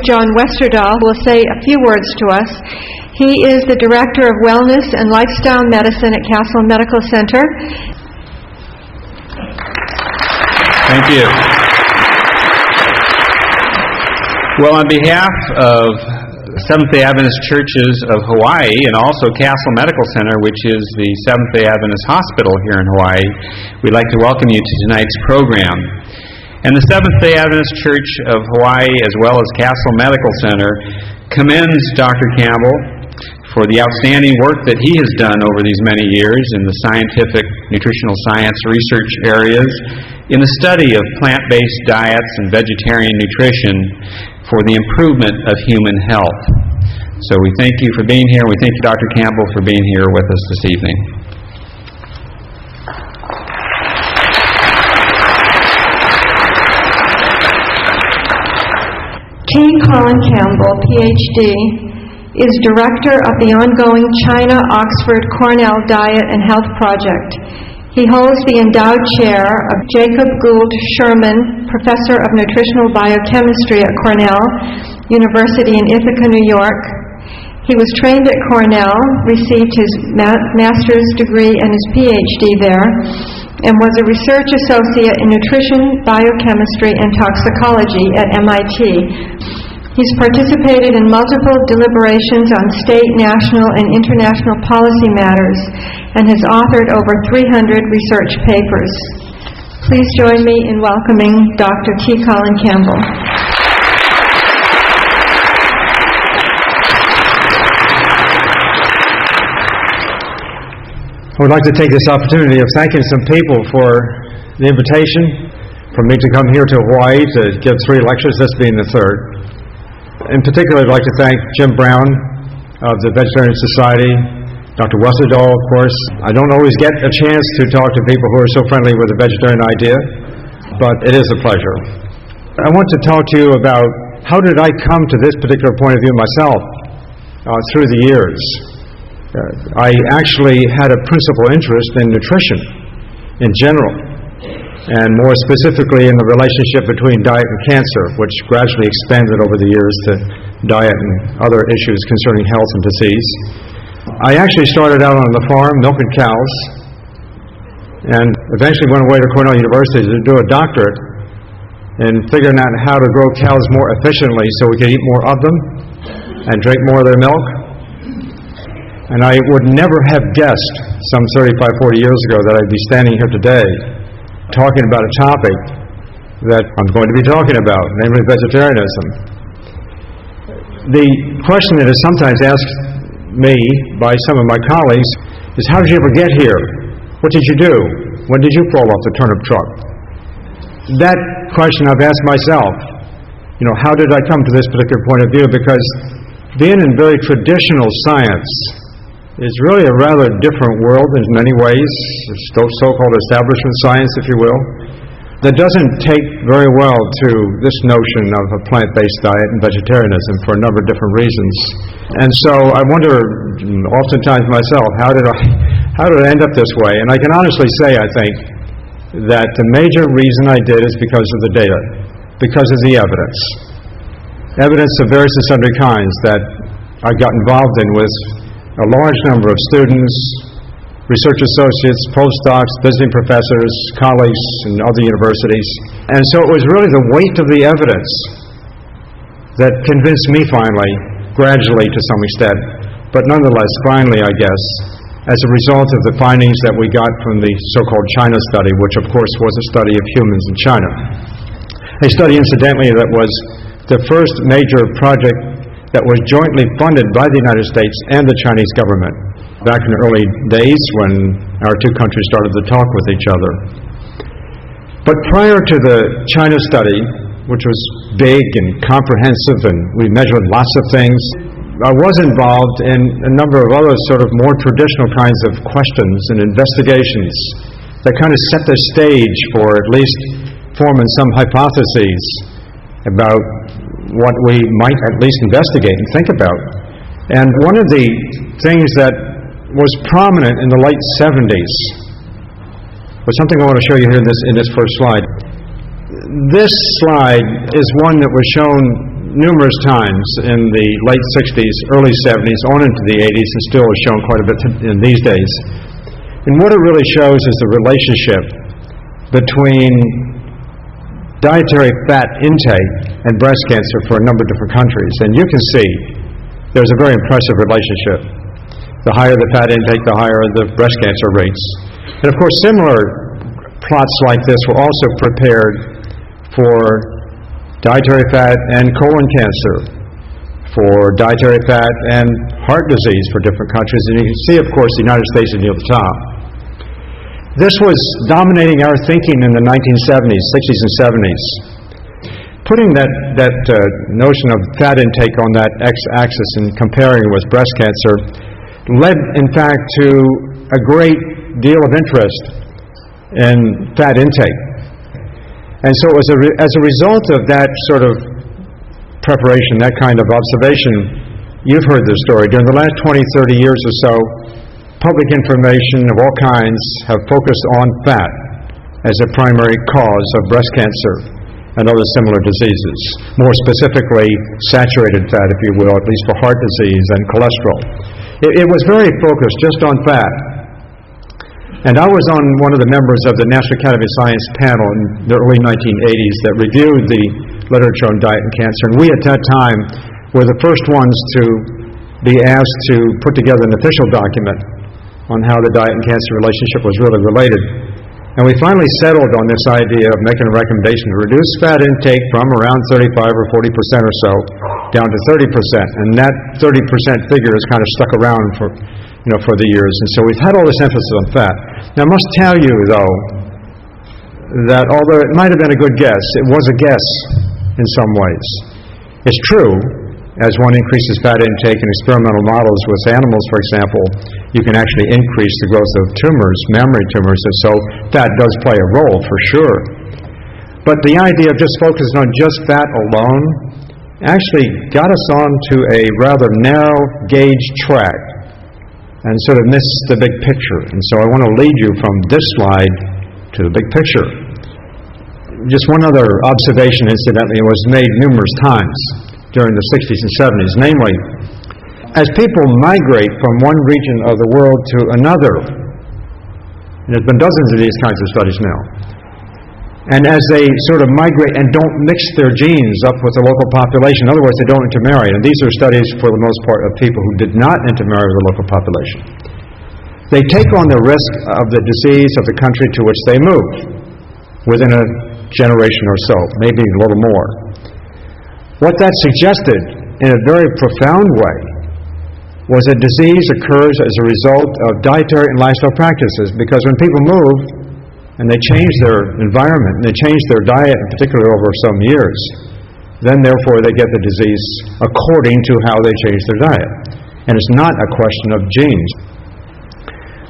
John Westerdahl will say a few words to us. He is the Director of Wellness and Lifestyle Medicine at Castle Medical Center. Thank you. Well, on behalf of Seventh-day Adventist Churches of Hawaii and also Castle Medical Center, which is the Seventh-day Adventist Hospital here in Hawaii, we'd like to welcome you to tonight's program. And the Seventh-day Adventist Church of Hawaii, as well as Castle Medical Center, commends Dr. Campbell for the outstanding work that he has done over these many years in the scientific nutritional science research areas, in the study of plant-based diets and vegetarian nutrition for the improvement of human health. So we thank you for being here. We thank you, Dr. Campbell, for being here with us this evening. Colin Campbell, Ph.D., is Director of the ongoing China-Oxford-Cornell Diet and Health Project. He holds the endowed chair of Jacob Gould Sherman, Professor of Nutritional Biochemistry at Cornell University in Ithaca, New York. He was trained at Cornell, received his master's degree and his Ph.D. there, and was a research associate in nutrition, biochemistry, and toxicology at MIT. He's participated in multiple deliberations on state, national, and international policy matters and has authored over 300 research papers. Please join me in welcoming Dr. T. Colin Campbell. I would like to take this opportunity of thanking some people for the invitation for me to come here to Hawaii to give 3 lectures, this being the 3rd. In particular, I'd like to thank Jim Brown of the Vegetarian Society, Dr. Westerdahl, of course. I don't always get a chance to talk to people who are so friendly with the vegetarian idea, but it is a pleasure. I want to talk to you about how did I come to this particular point of view myself through the years. I actually had a principal interest in nutrition in general, and more specifically in the relationship between diet and cancer, which gradually expanded over the years to diet and other issues concerning health and disease. I actually started out on the farm milking cows, and eventually went away to Cornell University to do a doctorate in figuring out how to grow cows more efficiently so we could eat more of them and drink more of their milk. And I would never have guessed some 35, 40 years ago that I'd be standing here today talking about a topic that I'm going to be talking about, namely vegetarianism. The question that is sometimes asked me by some of my colleagues is, how did you ever get here? What did you do? When did you fall off the turnip truck? That question I've asked myself. How did I come to this particular point of view? Because being in very traditional science is really a rather different world in many ways, so-called establishment science, if you will, that doesn't take very well to this notion of a plant-based diet and vegetarianism for a number of different reasons. And so I wonder oftentimes myself, how did I end up this way? And I can honestly say, I think, that the major reason I did is because of the data, because of the evidence of various and sundry kinds that I got involved in with a large number of students, research associates, postdocs, visiting professors, colleagues in other universities. And so it was really the weight of the evidence that convinced me finally, gradually to some extent, but nonetheless finally, I guess, as a result of the findings that we got from the so-called China study, which of course was a study of humans in China. A study, incidentally, that was the first major project that was jointly funded by the United States and the Chinese government back in the early days when our 2 countries started to talk with each other. But prior to the China study, which was big and comprehensive and we measured lots of things, I was involved in a number of other sort of more traditional kinds of questions and investigations that kind of set the stage for at least forming some hypotheses about what we might at least investigate and think about. And one of the things that was prominent in the late 70s was something I want to show you here in this first slide. This slide is one that was shown numerous times in the late 60s, early 70s, on into the 80s, and still is shown quite a bit in these days. And what it really shows is the relationship between dietary fat intake and breast cancer for a number of different countries. And you can see there's a very impressive relationship. The higher the fat intake, the higher the breast cancer rates. And of course, similar plots like this were also prepared for dietary fat and colon cancer, for dietary fat and heart disease for different countries. And you can see, of course, the United States is near the top. This was dominating our thinking in the 1970s, 60s, and 70s. Putting that notion of fat intake on that x-axis and comparing it with breast cancer led, in fact, to a great deal of interest in fat intake. And so it was as a result of that sort of preparation, that kind of observation, you've heard this story. During the last 20, 30 years or so, public information of all kinds have focused on fat as a primary cause of breast cancer and other similar diseases. More specifically, saturated fat, if you will, at least for heart disease and cholesterol. It was very focused just on fat. And I was on one of the members of the National Academy of Science panel in the early 1980s that reviewed the literature on diet and cancer. And we at that time were the first ones to be asked to put together an official document on how the diet and cancer relationship was really related. And we finally settled on this idea of making a recommendation to reduce fat intake from around 35 or 40% or so down to 30%. And that 30% figure has kind of stuck around for the years. And so we've had all this emphasis on fat. Now I must tell you, though, that although it might have been a good guess, it was a guess in some ways. It's true, as one increases fat intake in experimental models with animals, for example, you can actually increase the growth of tumors, mammary tumors, and so fat does play a role for sure. But the idea of just focusing on just fat alone actually got us onto a rather narrow gauge track and sort of missed the big picture. And so I want to lead you from this slide to the big picture. Just one other observation, incidentally, was made numerous times during the 60s and 70s, namely, as people migrate from one region of the world to another, and there's been dozens of these kinds of studies now, and as they sort of migrate and don't mix their genes up with the local population, in other words, they don't intermarry, and these are studies for the most part of people who did not intermarry with the local population, they take on the risk of the disease of the country to which they move within a generation or so, maybe a little more. What that suggested, in a very profound way, was that disease occurs as a result of dietary and lifestyle practices, because when people move and they change their environment, and they change their diet, in particular over some years, then therefore they get the disease according to how they change their diet. And it's not a question of genes.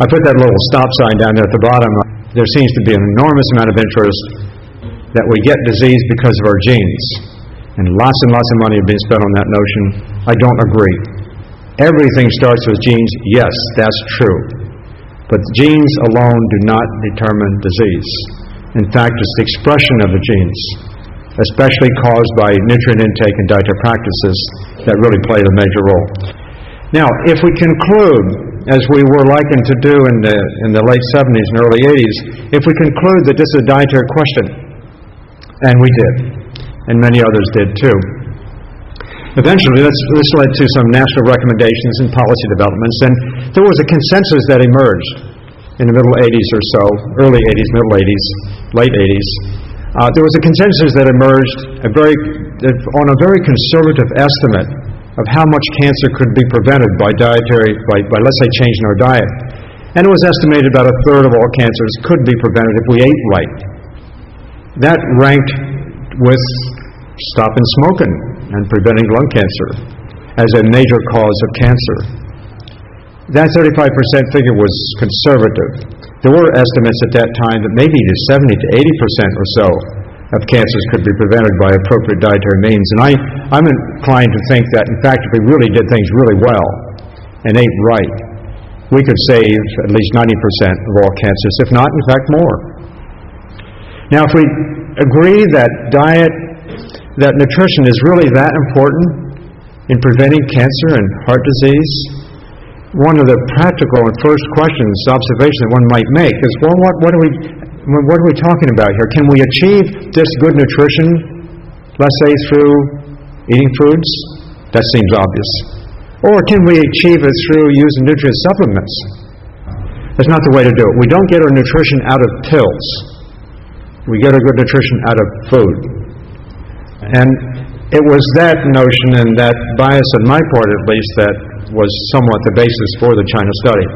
I put that little stop sign down there at the bottom. There seems to be an enormous amount of interest that we get disease because of our genes. And lots of money have been spent on that notion. I don't agree. Everything starts with genes. Yes, that's true. But genes alone do not determine disease. In fact, it's the expression of the genes, especially caused by nutrient intake and dietary practices, that really played a major role. Now, if we conclude, as we were likened to do in the late 70s and early 80s, if we conclude that this is a dietary question, and we did, and many others did too. Eventually, this led to some national recommendations and policy developments, and there was a consensus that emerged in the middle 80s or so, early 80s, middle 80s, late 80s. There was a consensus that emerged on a very conservative estimate of how much cancer could be prevented by let's say, changing our diet. And it was estimated about a third of all cancers could be prevented if we ate right. That ranked with stopping smoking and preventing lung cancer as a major cause of cancer. That 35% figure was conservative. There were estimates at that time that maybe 70 to 80% or so of cancers could be prevented by appropriate dietary means. And I'm inclined to think that, in fact, if we really did things really well and ate right, we could save at least 90% of all cancers, if not, in fact, more. Now, if we agree that diet that nutrition is really that important in preventing cancer and heart disease? One of the practical and first questions, observation that one might make is, well, what are we talking about here? Can we achieve this good nutrition, let's say, through eating foods? That seems obvious. Or can we achieve it through using nutrient supplements? That's not the way to do it. We don't get our nutrition out of pills. We get our good nutrition out of food. And it was that notion and that bias on my part, at least, that was somewhat the basis for the China study.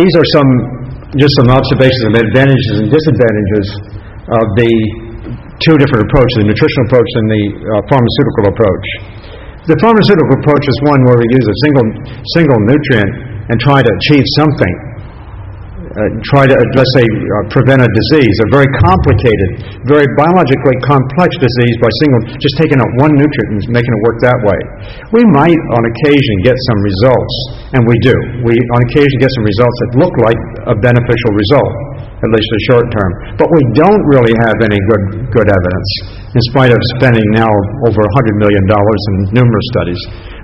These are just some observations of advantages and disadvantages of the two different approaches, the nutritional approach and the pharmaceutical approach. The pharmaceutical approach is one where we use a single nutrient and try to achieve something. Try to, let's say, prevent a disease, a very complicated, very biologically complex disease by just taking out one nutrient and making it work that way. We might, on occasion, get some results, and we do. We, on occasion, get some results that look like a beneficial result, at least in the short term. But we don't really have any good evidence, in spite of spending now over $100 million in numerous studies.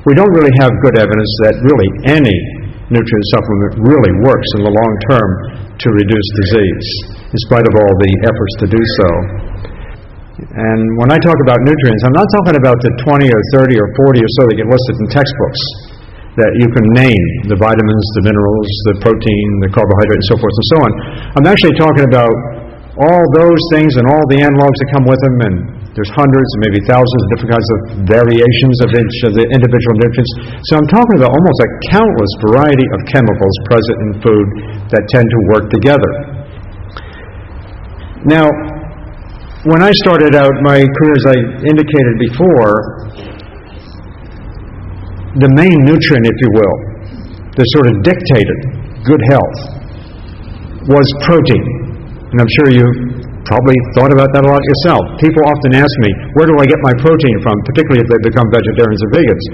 We don't really have good evidence that really any nutrient supplement really works in the long term to reduce disease, in spite of all the efforts to do so. And when I talk about nutrients, I'm not talking about the 20 or 30 or 40 or so that get listed in textbooks that you can name, the vitamins, the minerals, the protein, the carbohydrate, and so forth and so on. I'm actually talking about all those things and all the analogs that come with them, and there's hundreds and maybe thousands of different kinds of variations of each of the individual nutrients. So I'm talking about almost a countless variety of chemicals present in food that tend to work together. Now, when I started out my career, as I indicated before, the main nutrient, if you will, that sort of dictated good health was protein. And I'm sure you probably thought about that a lot yourself. People often ask me, where do I get my protein from, particularly if they become vegetarians or vegans?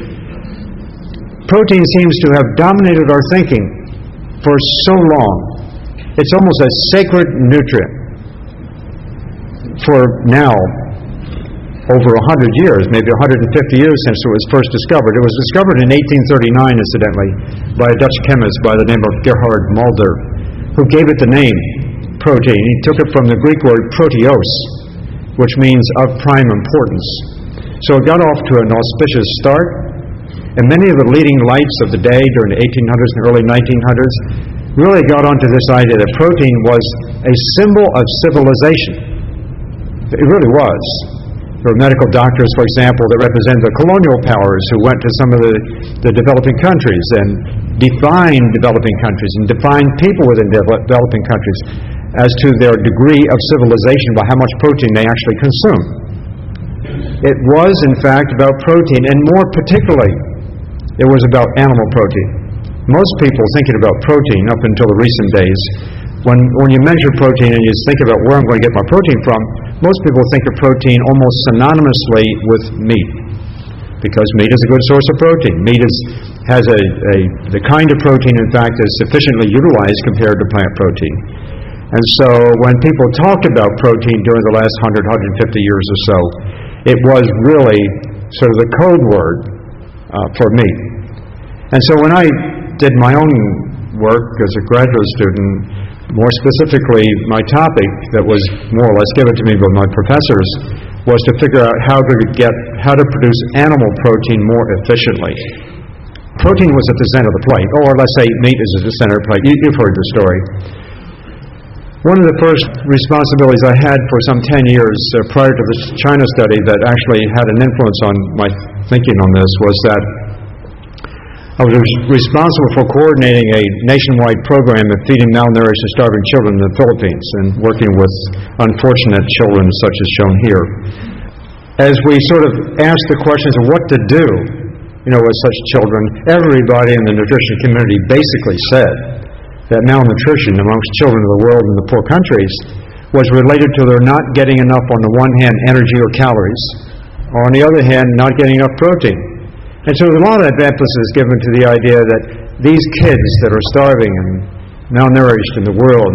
Protein seems to have dominated our thinking for so long. It's almost a sacred nutrient for now over 100 years, maybe 150 years since it was first discovered. It was discovered in 1839, incidentally, by a Dutch chemist by the name of Gerhard Mulder, who gave it the name protein. He took it from the Greek word proteos, which means of prime importance. So it got off to an auspicious start, and many of the leading lights of the day during the 1800s and early 1900s really got onto this idea that protein was a symbol of civilization. It really was. There were medical doctors, for example, that represented the colonial powers who went to some of the developing countries and defined developing countries and defined people within developing countries as to their degree of civilization by how much protein they actually consume. It was, in fact, about protein, and more particularly, it was about animal protein. Most people thinking about protein up until the recent days, when you measure protein and you think about where I'm going to get my protein from, most people think of protein almost synonymously with meat, because meat is a good source of protein. Meat has the kind of protein, in fact, is sufficiently utilized compared to plant protein. And so when people talked about protein during the last 100, 150 years or so, it was really sort of the code word for meat. And so when I did my own work as a graduate student, more specifically my topic that was more or less given to me by my professors was to figure out how to produce animal protein more efficiently. Protein was at the center of the plate, or let's say meat is at the center of the plate. You've heard the story. One of the first responsibilities I had for some 10 years prior to the China study that actually had an influence on my thinking on this was that I was responsible for coordinating a nationwide program of feeding malnourished and starving children in the Philippines and working with unfortunate children such as shown here. As we sort of asked the questions of what to do, with such children, everybody in the nutrition community basically said that malnutrition amongst children of the world in the poor countries was related to their not getting enough, on the one hand, energy or calories, or on the other hand, not getting enough protein. And so there's a lot of emphasis given to the idea that these kids that are starving and malnourished in the world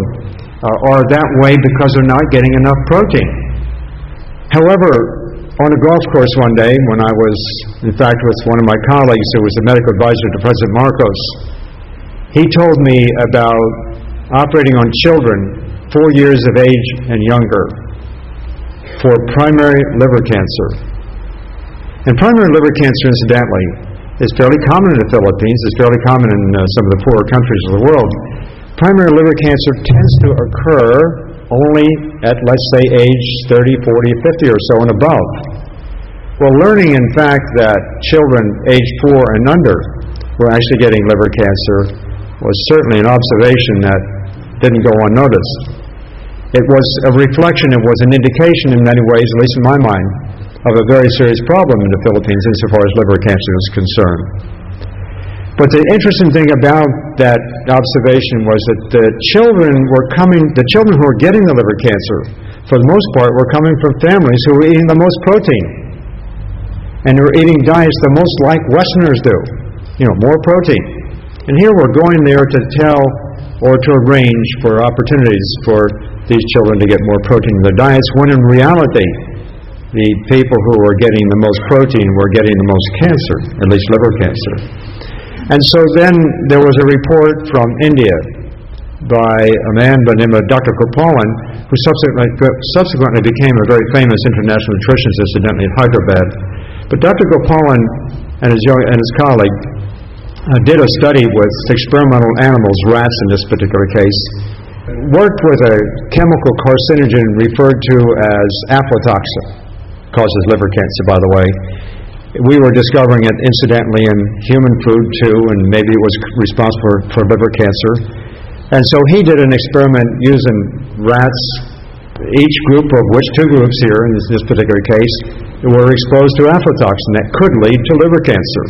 are that way because they're not getting enough protein. However, On a golf course one day, when I was, in fact, with one of my colleagues who was the medical advisor to President Marcos, he told me about operating on children 4 years of age and younger for primary liver cancer. And primary liver cancer, incidentally, is fairly common in the Philippines. It's fairly common in some of the poorer countries of the world. Primary liver cancer tends to occur only at, let's say, age 30, 40, 50 or so and above. Well, learning, in fact, that children age 4 and under were actually getting liver cancer was certainly an observation that didn't go unnoticed. It was a reflection, it was an indication in many ways, at least in my mind, of a very serious problem in the Philippines insofar as liver cancer is concerned. But the interesting thing about that observation was that the children who were getting the liver cancer, for the most part, were coming from families who were eating the most protein. And who were eating diets the most like Westerners do. More protein. And here we're going there to tell or to arrange for opportunities for these children to get more protein in their diets, when in reality, the people who were getting the most protein were getting the most cancer, at least liver cancer. And so then there was a report from India by a man by the name of Dr. Gopalan, who subsequently became a very famous international nutritionist, incidentally, in Hyderabad. But Dr. Gopalan and his colleague did a study with experimental animals, rats in this particular case, worked with a chemical carcinogen referred to as aflatoxin, causes liver cancer, by the way. We were discovering it incidentally in human food too, and maybe it was responsible for liver cancer. And so he did an experiment using rats, each group of which, 2 groups here in this particular case, were exposed to aflatoxin that could lead to liver cancer.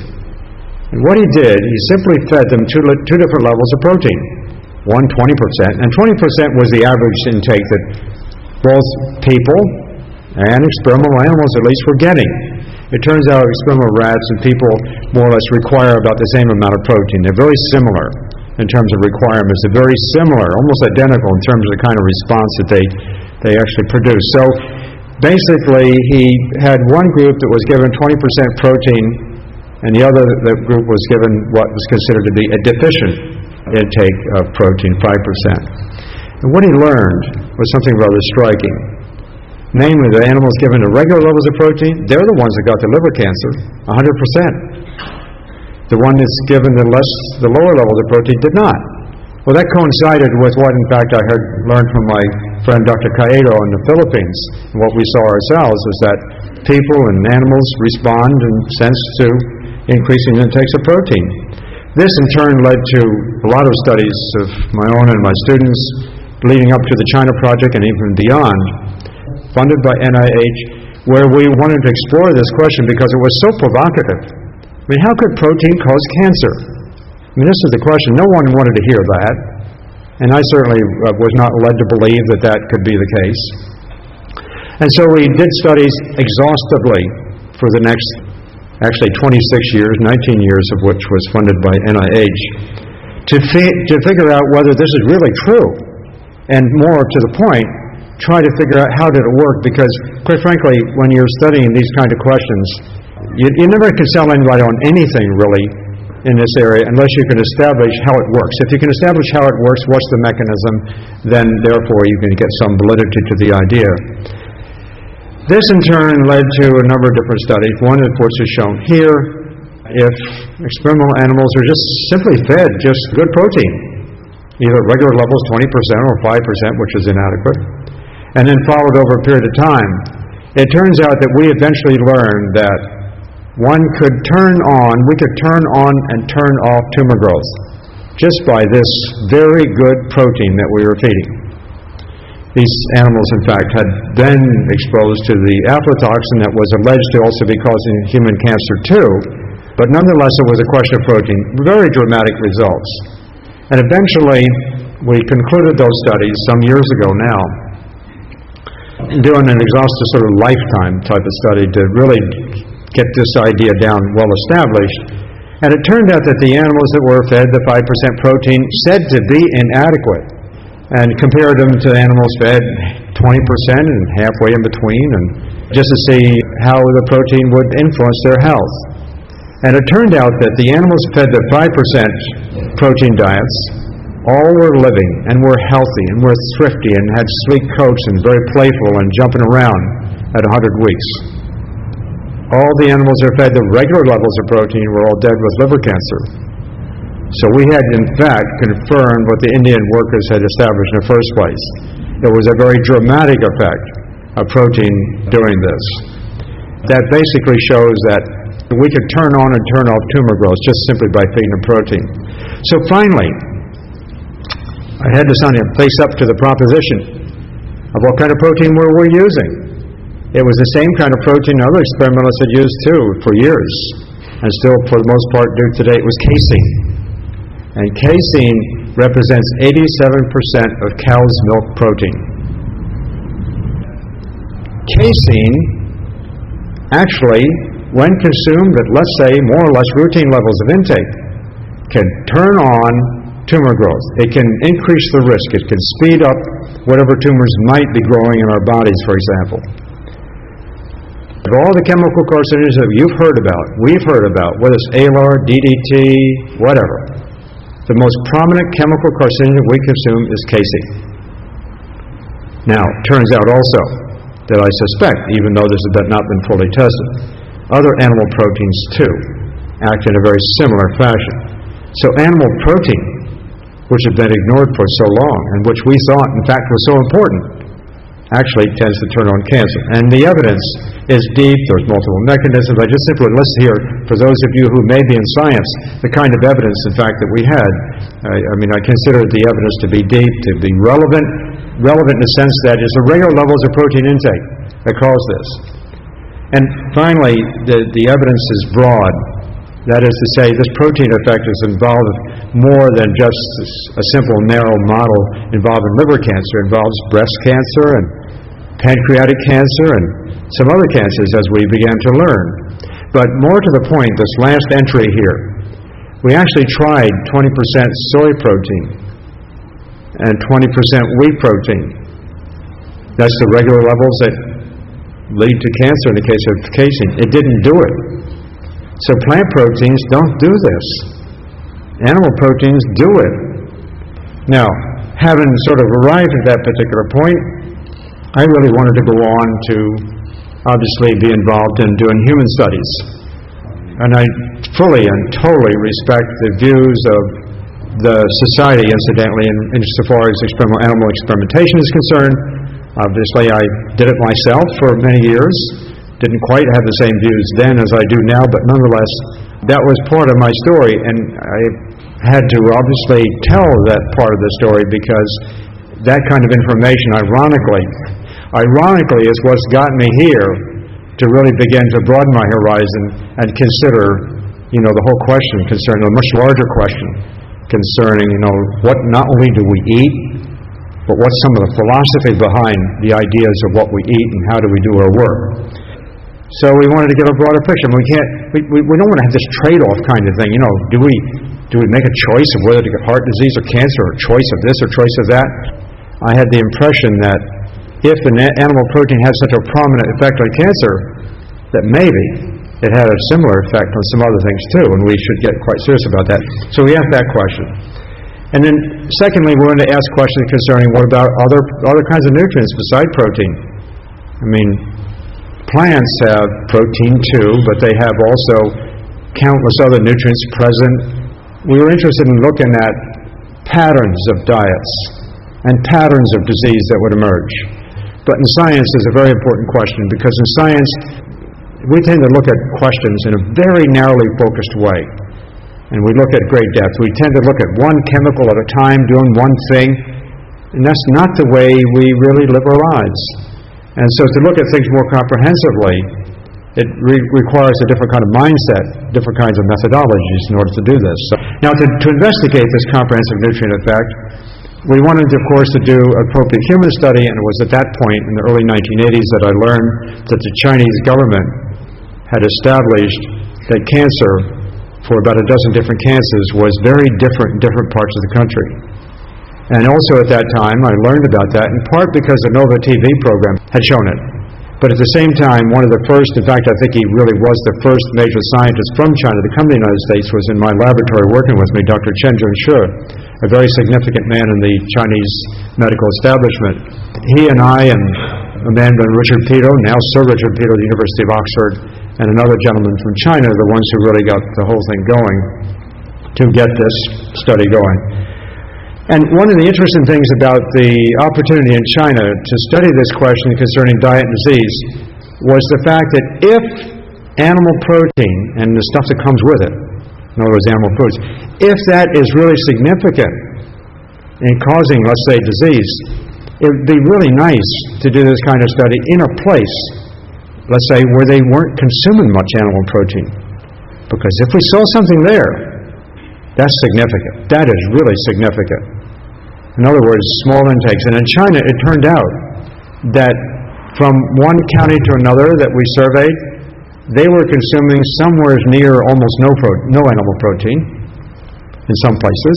And what he did, he simply fed them two different levels of protein. One 20%, and 20% was the average intake that both people and experimental animals at least were getting. It turns out experimental rats and people more or less require about the same amount of protein. They're very similar in terms of requirements. They're very similar, almost identical in terms of the kind of response that they actually produce. So basically he had one group that was given 20% protein, and the other group was given what was considered to be a deficient intake of protein, 5%. And what he learned was something rather striking. Namely, the animals given the regular levels of protein, they're the ones that got the liver cancer, 100%. The one that's given the lower levels of protein did not. Well, that coincided with what, in fact, I had learned from my friend Dr. Caedo in the Philippines. And what we saw ourselves is that people and animals respond in sense to increasing intakes of protein. This, in turn, led to a lot of studies of my own and my students leading up to the China Project and even beyond, funded by NIH, where we wanted to explore this question because it was so provocative. I mean, how could protein cause cancer? I mean, this is the question. No one wanted to hear that, and I certainly was not led to believe that that could be the case. And so we did studies exhaustively for the next, actually 26 years, 19 years of which was funded by NIH, to figure out whether this is really true, and more to the point, try to figure out how did it work, because quite frankly, when you're studying these kind of questions, you never can sell anybody on anything really in this area unless you can establish how it works. If you can establish how it works, what's the mechanism, then therefore you can get some validity to the idea. This in turn led to a number of different studies. One of which is shown here. If experimental animals are just simply fed just good protein, either at regular levels 20% or 5%, which is inadequate, and then followed over a period of time, it turns out that we eventually learned that we could turn on and turn off tumor growth just by this very good protein that we were feeding. These animals, in fact, had been exposed to the aflatoxin that was alleged to also be causing human cancer too, but nonetheless it was a question of protein. Very dramatic results. And eventually we concluded those studies some years ago now, doing an exhaustive sort of lifetime type of study to really get this idea down well established. And it turned out that the animals that were fed the 5% protein said to be inadequate, and compared them to animals fed 20% and halfway in between, and just to see how the protein would influence their health. And it turned out that the animals fed the 5% protein diets all were living and were healthy and were thrifty and had sleek coats and very playful and jumping around at 100 weeks. All the animals that fed the regular levels of protein were all dead with liver cancer. So we had, in fact, confirmed what the Indian workers had established in the first place. There was a very dramatic effect of protein doing this. That basically shows that we could turn on and turn off tumor growth just simply by feeding them protein. So finally, I had to face up to the proposition of what kind of protein were we using. It was the same kind of protein other experimentalists had used too for years, and still for the most part do today. It was casein. And casein represents 87% of cow's milk protein. Casein actually, when consumed at, let's say, more or less routine levels of intake, can turn on tumor growth. It can increase the risk. It can speed up whatever tumors might be growing in our bodies, for example. Of all the chemical carcinogens that you've heard about, we've heard about, whether it's ALAR, DDT, whatever, the most prominent chemical carcinogen we consume is casein. Now, it turns out also that I suspect, even though this has not been fully tested, other animal proteins too act in a very similar fashion. So animal protein, which had been ignored for so long, and which we thought, in fact, was so important, actually tends to turn on cancer. And the evidence is deep. There's multiple mechanisms. I just simply list here, for those of you who may be in science, the kind of evidence, in fact, that we had. I consider the evidence to be deep, to be relevant in the sense that it's the regular levels of protein intake that cause this. And finally, the evidence is broad. That is to say, this protein effect is involved more than just a simple, narrow model involving liver cancer. It involves breast cancer and pancreatic cancer and some other cancers, as we began to learn. But more to the point, this last entry here, we actually tried 20% soy protein and 20% wheat protein. That's the regular levels that lead to cancer in the case of casein. It didn't do it. So plant proteins don't do this. Animal proteins do it. Now, having sort of arrived at that particular point, I really wanted to go on to obviously be involved in doing human studies. And I fully and totally respect the views of the society, incidentally, insofar as animal experimentation is concerned. Obviously, I did it myself for many years. Didn't quite have the same views then as I do now, but nonetheless, that was part of my story, and I had to obviously tell that part of the story because that kind of information, ironically, is what's gotten me here to really begin to broaden my horizon and consider, the whole question concerning a much larger question concerning, what not only do we eat, but what's some of the philosophy behind the ideas of what we eat and how do we do our work. So we wanted to get a broader picture. We don't want to have this trade-off kind of thing. Do we make a choice of whether to get heart disease or cancer, or choice of this or choice of that? I had the impression that if an animal protein had such a prominent effect on cancer, that maybe it had a similar effect on some other things too, and we should get quite serious about that. So we asked that question. And then secondly, we wanted to ask questions concerning what about other kinds of nutrients beside protein. Plants have protein too, but they have also countless other nutrients present. We were interested in looking at patterns of diets and patterns of disease that would emerge. But in science, is a very important question, because in science, we tend to look at questions in a very narrowly focused way. And we look at great depth. We tend to look at one chemical at a time, doing one thing, and that's not the way we really live our lives. And so to look at things more comprehensively, it requires a different kind of mindset, different kinds of methodologies in order to do this. So, now, to investigate this comprehensive nutrient effect, we wanted, of course, to do an appropriate human study, and it was at that point in the early 1980s that I learned that the Chinese government had established that cancer, for about a dozen different cancers, was very different in different parts of the country. And also at that time, I learned about that, in part because the Nova TV program had shown it. But at the same time, one of the first, in fact, I think he really was the first major scientist from China to come to the United States, was in my laboratory working with me, Dr. Chen Junshi, a very significant man in the Chinese medical establishment. He and I and a man named Richard Peto, now Sir Richard Peto, the University of Oxford, and another gentleman from China, are the ones who really got the whole thing going to get this study going. And one of the interesting things about the opportunity in China to study this question concerning diet and disease was the fact that if animal protein and the stuff that comes with it, in other words, animal foods, if that is really significant in causing, let's say, disease, it would be really nice to do this kind of study in a place, let's say, where they weren't consuming much animal protein. Because if we saw something there, that's significant. That is really significant. In other words, small intakes. And in China, it turned out that from one county to another that we surveyed, they were consuming somewhere near almost no animal protein in some places,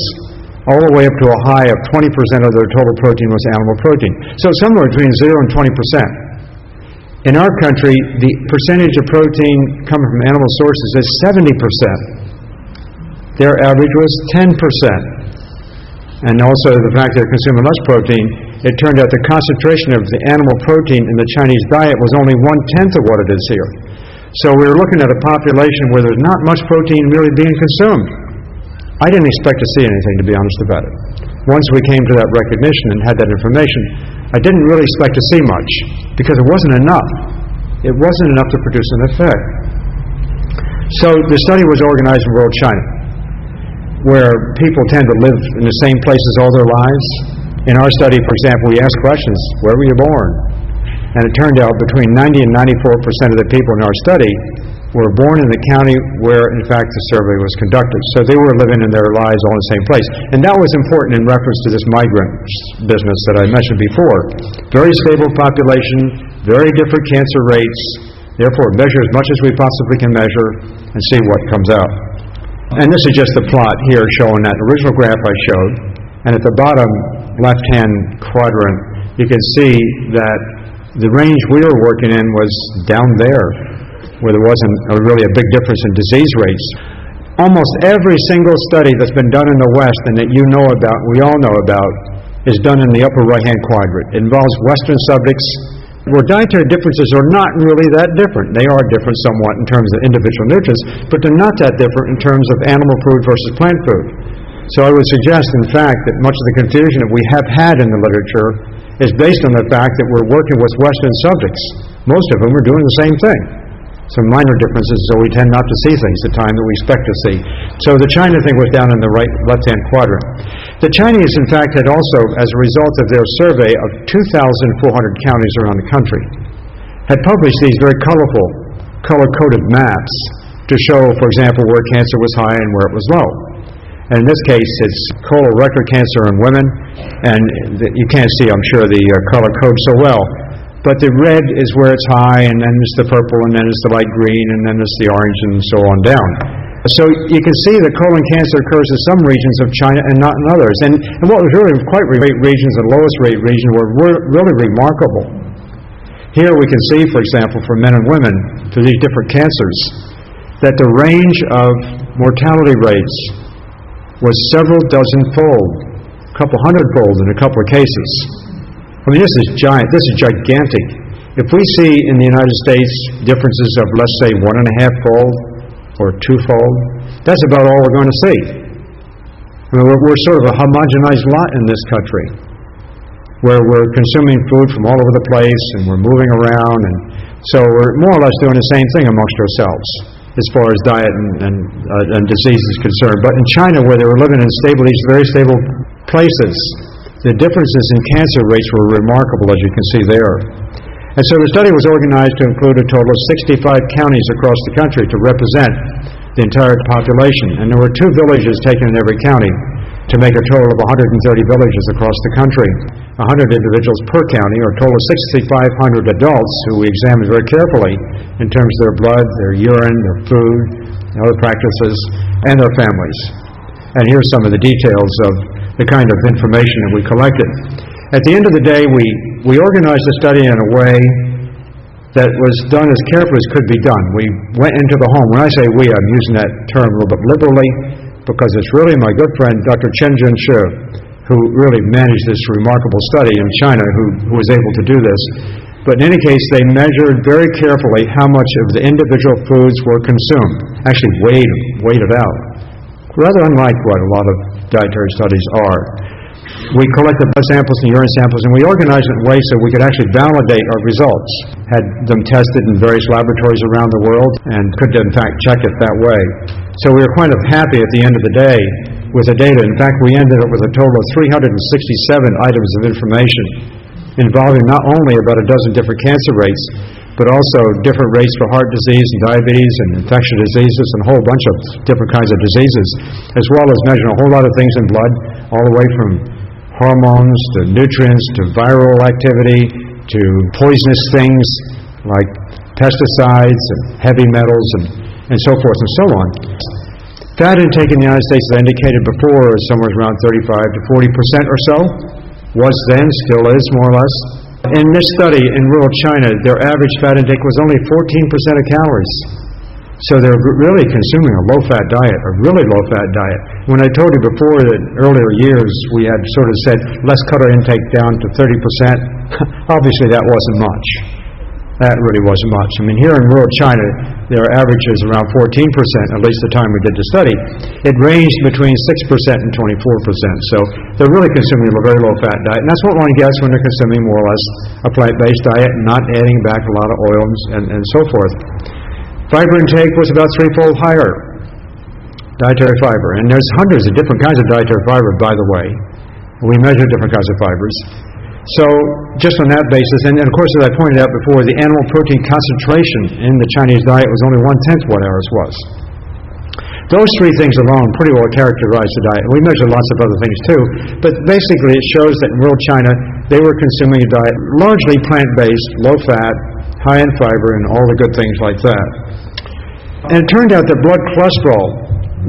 all the way up to a high of 20% of their total protein was animal protein. So somewhere between 0 and 20%. In our country, the percentage of protein coming from animal sources is 70%. Their average was 10%. And also the fact that they're consuming less protein, it turned out the concentration of the animal protein in the Chinese diet was only 1/10 of what it is here. So we were looking at a population where there's not much protein really being consumed. I didn't expect to see anything, to be honest about it. Once we came to that recognition and had that information, I didn't really expect to see much, because it wasn't enough. It wasn't enough to produce an effect. So the study was organized in rural China, where people tend to live in the same places all their lives. In our study, for example, we asked questions, where were you born? And it turned out between 90 and 94% of the people in our study were born in the county where, in fact, the survey was conducted. So they were living in their lives all in the same place. And that was important in reference to this migrant business that I mentioned before. Very stable population, very different cancer rates, therefore measure as much as we possibly can measure and see what comes out. And this is just the plot here showing that original graph I showed. And at the bottom left-hand quadrant, you can see that the range we were working in was down there, where there wasn't really a big difference in disease rates. Almost every single study that's been done in the West and that you know about, we all know about, is done in the upper right-hand quadrant. It involves Western subjects where dietary differences are not really that different. They are different somewhat in terms of individual nutrients, but they're not that different in terms of animal food versus plant food. So I would suggest, in fact, that much of the confusion that we have had in the literature is based on the fact that we're working with Western subjects. Most of them are doing the same thing. Some minor differences, so we tend not to see things at the time that we expect to see. So the China thing was down in the left-hand quadrant. The Chinese, in fact, had also, as a result of their survey of 2,400 counties around the country, had published these very colorful, color-coded maps to show, for example, where cancer was high and where it was low. And in this case, it's colorectal cancer in women, and you can't see, I'm sure, the color code so well. But the red is where it's high, and then it's the purple, and then it's the light green, and then it's the orange, and so on down. So you can see that colon cancer occurs in some regions of China and not in others. And what was really quite rate regions and lowest rate region were really remarkable. Here we can see, for example, for men and women, for these different cancers, that the range of mortality rates was several dozen-fold, a couple hundred-fold in a couple of cases. I mean, this is gigantic. If we see in the United States differences of, let's say, 1.5-fold or 2-fold, that's about all we're going to see. I mean, we're sort of a homogenized lot in this country, where we're consuming food from all over the place, and we're moving around, and so we're more or less doing the same thing amongst ourselves as far as diet and disease is concerned. But in China, where they were living in these very stable places, the differences in cancer rates were remarkable, as you can see there. And so the study was organized to include a total of 65 counties across the country to represent the entire population. And there were 2 villages taken in every county to make a total of 130 villages across the country, 100 individuals per county, or a total of 6,500 adults who we examined very carefully in terms of their blood, their urine, their food, and other practices, and their families. And here's some of the details of the kind of information that we collected. At the end of the day, we organized the study in a way that was done as carefully as could be done. We went into the home. When I say we, I'm using that term a little bit liberally because it's really my good friend, Dr. Chen Jun-Shi, who really managed this remarkable study in China, who was able to do this. But in any case, they measured very carefully how much of the individual foods were consumed, actually weighed it out, rather unlike what a lot of dietary studies are. We collected blood samples and urine samples, and we organized it in a way so we could actually validate our results, had them tested in various laboratories around the world, and could in fact check it that way. So we were kind of happy at the end of the day with the data. In fact, we ended up with a total of 367 items of information involving not only about a dozen different cancer rates, but also different rates for heart disease and diabetes and infectious diseases and a whole bunch of different kinds of diseases, as well as measuring a whole lot of things in blood, all the way from hormones to nutrients to viral activity to poisonous things like pesticides and heavy metals and so forth and so on. Fat intake in the United States, as I indicated before, is somewhere around 35 to 40% or so. Was then, still is more or less. In this study in rural China, their average fat intake was only 14% of calories. So they're really consuming a low-fat diet, a really low-fat diet. When I told you before that in earlier years we had sort of said, let's cut our intake down to 30%, obviously that wasn't much. That really wasn't much. I mean, here in rural China, their average is around 14%, at least the time we did the study. It ranged between 6% and 24%. So they're really consuming a very low-fat diet. And that's what one gets when they're consuming more or less a plant-based diet and not adding back a lot of oils and so forth. Fiber intake was about threefold higher, dietary fiber. And there's hundreds of different kinds of dietary fiber, by the way. We measure different kinds of fibers. So just on that basis, and of course, as I pointed out before, the animal protein concentration in the Chinese diet was only 1/10 what ours was. Those three things alone pretty well characterize the diet. We measure lots of other things too, but basically it shows that in rural China, they were consuming a diet largely plant-based, low-fat, high in fiber, and all the good things like that. And it turned out that blood cholesterol,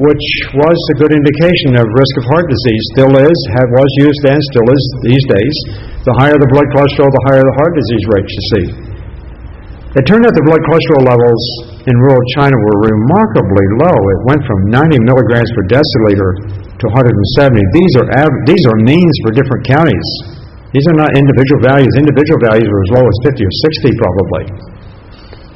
which was a good indication of risk of heart disease, still is, was used then, still is these days. The higher the blood cholesterol, the higher the heart disease rates you see. It turned out the blood cholesterol levels in rural China were remarkably low. It went from 90 milligrams per deciliter to 170. These are means for different counties. These are not individual values. Individual values were as low as 50 or 60 probably.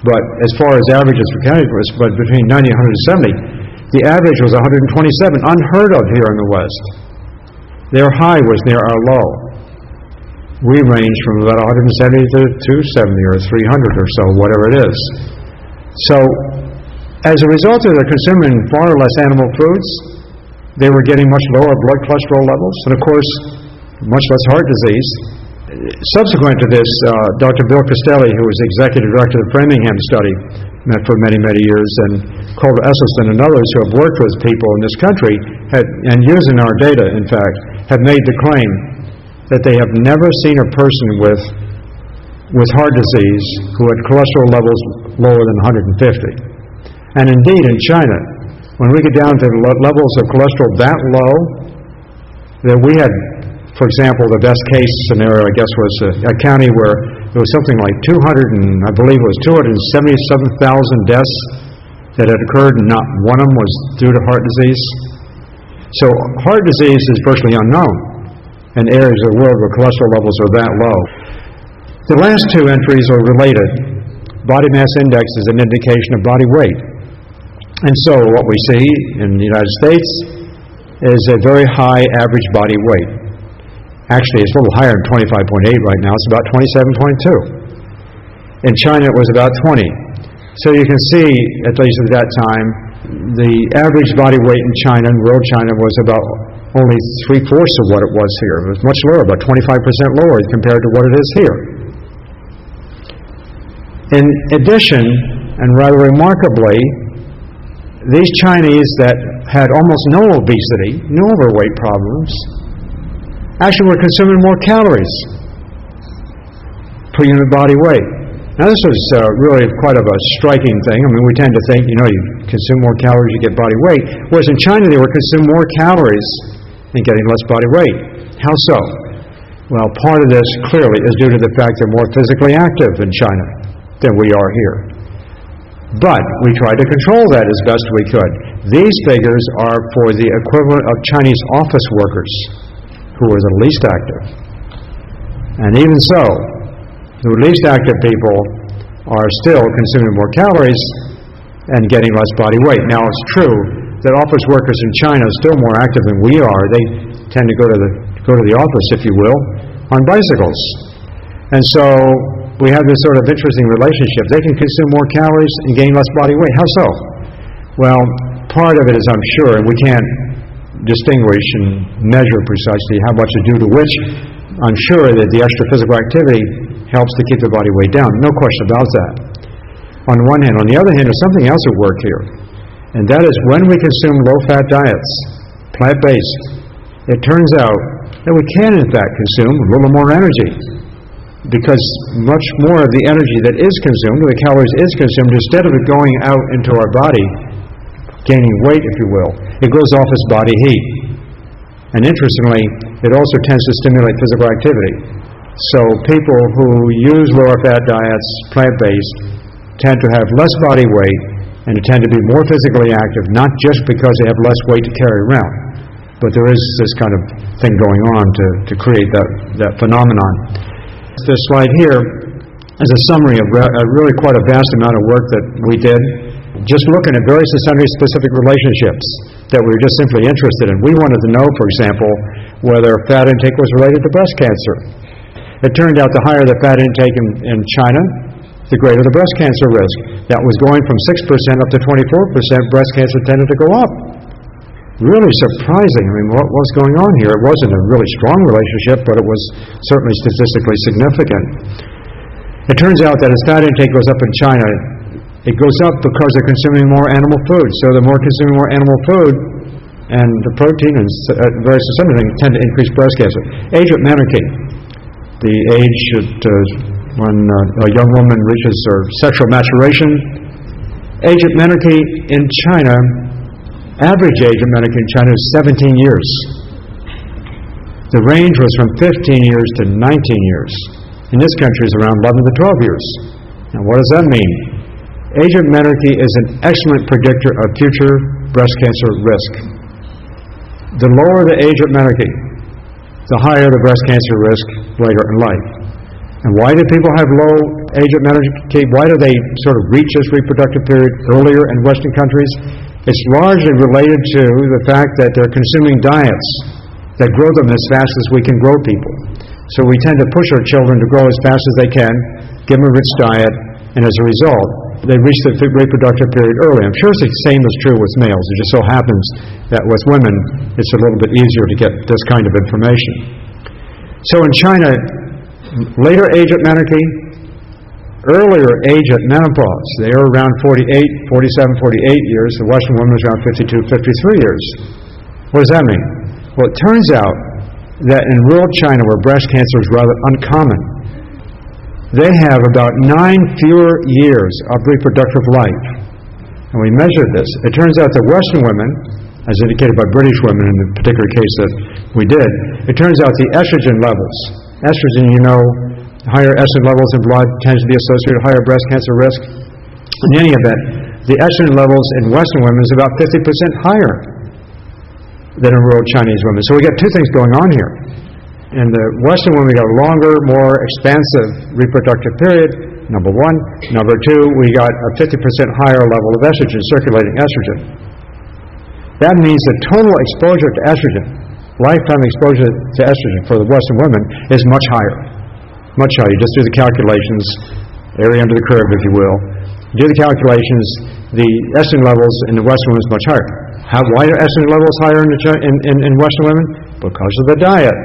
But as far as averages for counties, but between 90 and 170, the average was 127, unheard of here in the West. Their high was near our low. We range from about 170 to 270 or 300 or so, whatever it is. So, as a result of their consuming far less animal foods, they were getting much lower blood cholesterol levels, and of course, much less heart disease. Subsequent to this, Dr. Bill Costelli, who was executive director of the Framingham study for many, many years, and Calder Esselstyn and others who have worked with people in this country, and using our data, in fact, have made the claim that they have never seen a person with heart disease who had cholesterol levels lower than 150. And indeed, in China, when we get down to levels of cholesterol that low, that we had, for example, the best case scenario, I guess, was a county where there was something like 277,000 deaths that had occurred, and not one of them was due to heart disease. So heart disease is virtually unknown in areas of the world where cholesterol levels are that low. The last two entries are related. Body mass index is an indication of body weight. And so what we see in the United States is a very high average body weight. Actually, it's a little higher than 25.8 right now. It's about 27.2. In China, it was about 20. So you can see, at least at that time, the average body weight in China, in rural China, was about only 3/4 of what it was here. It was much lower, about 25% lower compared to what it is here. In addition, and rather remarkably, these Chinese that had almost no obesity, no overweight problems, actually were consuming more calories per unit body weight. Now this is really quite of a striking thing. I mean, we tend to think, you consume more calories, you get body weight. Whereas in China, they were consuming more calories and getting less body weight. How so? Well, part of this clearly is due to the fact they're more physically active in China than we are here. But we tried to control that as best we could. These figures are for the equivalent of Chinese office workers, who are the least active. And even so, the least active people are still consuming more calories and getting less body weight. Now, it's true that office workers in China are still more active than we are. They tend to go to the office, if you will, on bicycles. And so we have this sort of interesting relationship. They can consume more calories and gain less body weight. How so? Well, part of it is, I'm sure, and we can't distinguish and measure precisely how much is due to which. I'm sure that the extra physical activity helps to keep the body weight down. No question about that. On the one hand. On the other hand, there's something else at work here. And that is when we consume low-fat diets, plant-based, it turns out that we can, in fact, consume a little more energy. Because much more of the energy that is consumed, the calories is consumed, instead of it going out into our body, gaining weight, if you will, it goes off as body heat. And interestingly, it also tends to stimulate physical activity. So people who use lower fat diets, plant-based, tend to have less body weight and tend to be more physically active, not just because they have less weight to carry around, but there is this kind of thing going on to create that phenomenon. This slide here is a summary of really quite a vast amount of work that we did, just looking at various specific relationships that we were just simply interested in. We wanted to know, for example, whether fat intake was related to breast cancer. It turned out the higher the fat intake in China, the greater the breast cancer risk. That was going from 6% up to 24%, breast cancer tended to go up. Really surprising. I mean, what was going on here? It wasn't a really strong relationship, but it was certainly statistically significant. It turns out that as fat intake goes up in China, it goes up because they're consuming more animal food. So the more consuming more animal food, and the protein and various other things tend to increase breast cancer. Age at menarche, the age when a young woman reaches her sexual maturation. Age at menarche in China, average age at menarche in China is 17 years. The range was from 15 years to 19 years. In this country, it's around 11 to 12 years. Now, what does that mean? Age at menarche is an excellent predictor of future breast cancer risk. The lower the age at menarche, the higher the breast cancer risk later in life. And why do people have low age at menarche? Why do they sort of reach this reproductive period earlier in Western countries? It's largely related to the fact that they're consuming diets that grow them as fast as we can grow people. So we tend to push our children to grow as fast as they can, give them a rich diet, and as a result, they reach the reproductive period early. I'm sure the same is true with males. It just so happens that with women, it's a little bit easier to get this kind of information. So in China, later age at menarche, earlier age at menopause. They are around 47, 48 years. The Western woman is around 52, 53 years. What does that mean? Well, it turns out that in rural China, where breast cancer is rather uncommon, they have about 9 fewer years of reproductive life. And we measured this. It turns out that Western women, as indicated by British women in the particular case that we did, it turns out the estrogen levels. Estrogen, you know, higher estrogen levels in blood tends to be associated with higher breast cancer risk. In any event, the estrogen levels in Western women is about 50% higher than in rural Chinese women. So we got two things going on here. In the Western women, we got a longer, more expansive reproductive period, number one. Number two, we got a 50% higher level of estrogen, circulating estrogen. That means the total exposure to estrogen, lifetime exposure to estrogen for the Western women is much higher. Much higher. You just do the calculations, area under the curve, if you will. Do the calculations, the estrogen levels in the Western women is much higher. Why are estrogen levels higher in Western women? Because of the diet.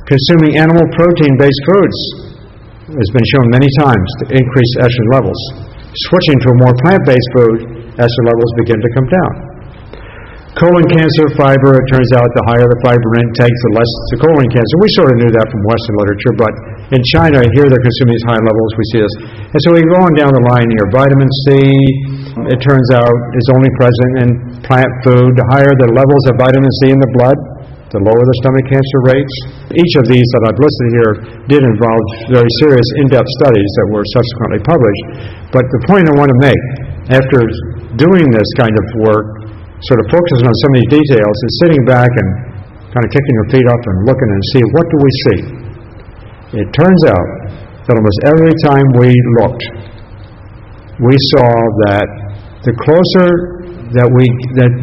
Consuming animal protein-based foods has been shown many times to increase estrogen levels. Switching to a more plant-based food, estrogen levels begin to come down. Colon cancer, fiber, it turns out the higher the fiber intake, the less the colon cancer. We sort of knew that from Western literature, but in China, here they're consuming these high levels, we see this. And so we go on down the line here. Vitamin C, it turns out, is only present in plant food. The higher the levels of vitamin C in the blood, to lower the stomach cancer rates. Each of these that I've listed here did involve very serious, in-depth studies that were subsequently published. But the point I want to make, after doing this kind of work, sort of focusing on some of these details, is sitting back and kind of kicking your feet up and looking and see, what do we see? It turns out that almost every time we looked, we saw that the closer that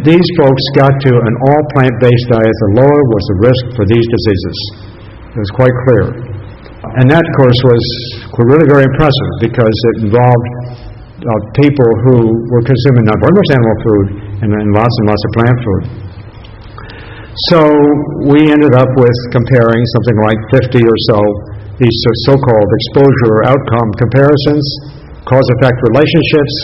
these folks got to an all plant-based diet, the lower was the risk for these diseases. It was quite clear. And that, of course, was really very impressive because it involved people who were consuming not very much animal food and lots of plant food. So we ended up with comparing something like 50 or so these so-called exposure or outcome comparisons, cause-effect relationships.